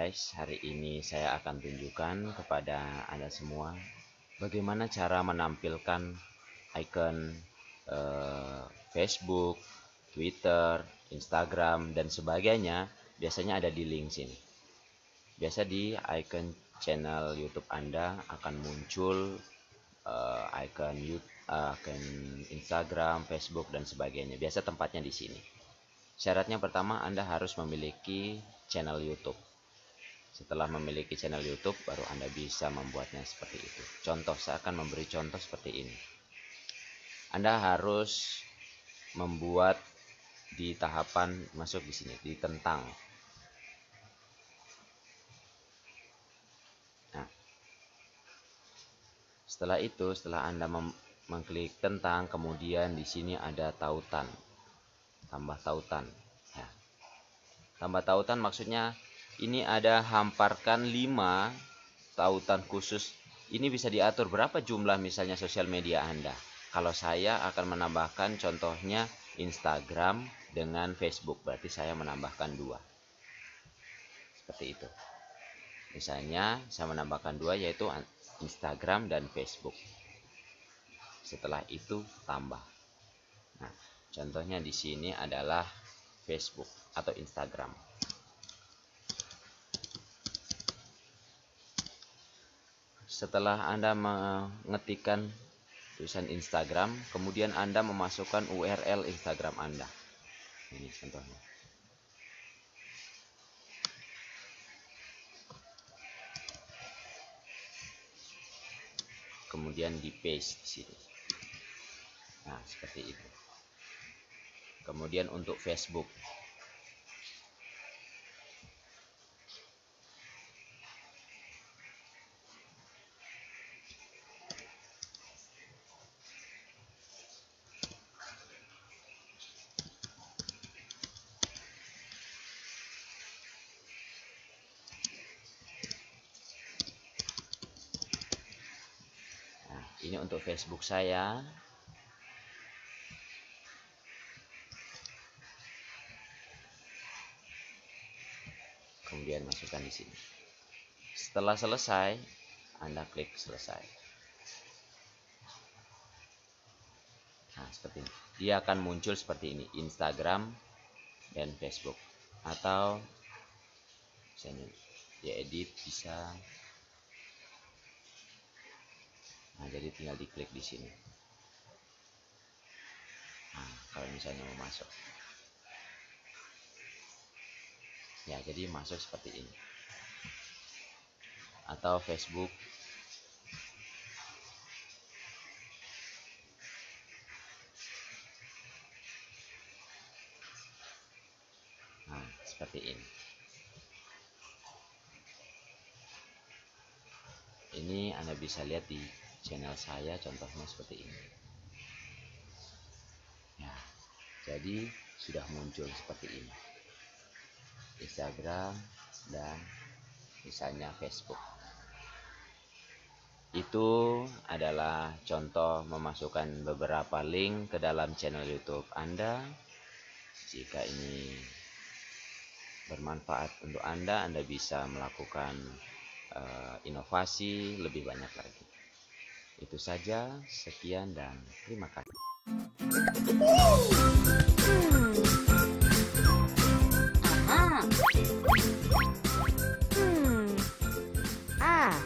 guys, hari ini saya akan tunjukkan kepada Anda semua bagaimana cara menampilkan icon Facebook, Twitter, Instagram, dan sebagainya. Biasanya ada di link sini. Biasa di icon channel YouTube Anda akan muncul icon Instagram, Facebook, dan sebagainya. Biasa tempatnya di sini. Syaratnya pertama, Anda harus memiliki channel YouTube. Setelah memiliki channel YouTube, baru Anda bisa membuatnya seperti itu. Contoh, saya akan memberi contoh seperti ini. Anda harus membuat di tahapan masuk di sini, di tentang. Nah, setelah itu, setelah Anda mengklik tentang, kemudian di sini ada tautan. Tambah tautan ya. Tambah tautan maksudnya ini ada hamparkan 5 tautan khusus. Ini bisa diatur berapa jumlah misalnya sosial media Anda. Kalau saya akan menambahkan contohnya Instagram dengan Facebook, berarti saya menambahkan 2 seperti itu. Misalnya saya menambahkan 2 yaitu Instagram dan Facebook. Setelah itu tambah. Nah, contohnya di sini adalah Facebook atau Instagram. Setelah Anda mengetikkan tulisan Instagram, kemudian Anda memasukkan URL Instagram Anda. Ini contohnya. Kemudian di paste di sini. Nah, seperti itu. Kemudian untuk Facebook, nah, ini untuk Facebook saya. Kemudian masukkan di sini. Setelah selesai, Anda klik selesai. Nah, seperti ini. Dia akan muncul seperti ini, Instagram dan Facebook. Atau misalnya diedit bisa. Nah, jadi tinggal diklik di sini. Nah, kalau misalnya mau masuk. Ya, jadi masuk seperti ini. Atau Facebook. Nah, seperti ini. Ini Anda bisa lihat di channel saya, contohnya seperti ini. Ya, jadi sudah muncul seperti ini. Instagram dan misalnya Facebook. Itu adalah contoh memasukkan beberapa link ke dalam channel YouTube Anda. Jika ini bermanfaat untuk Anda bisa melakukan inovasi lebih banyak lagi. Itu saja, sekian dan terima kasih. Ah.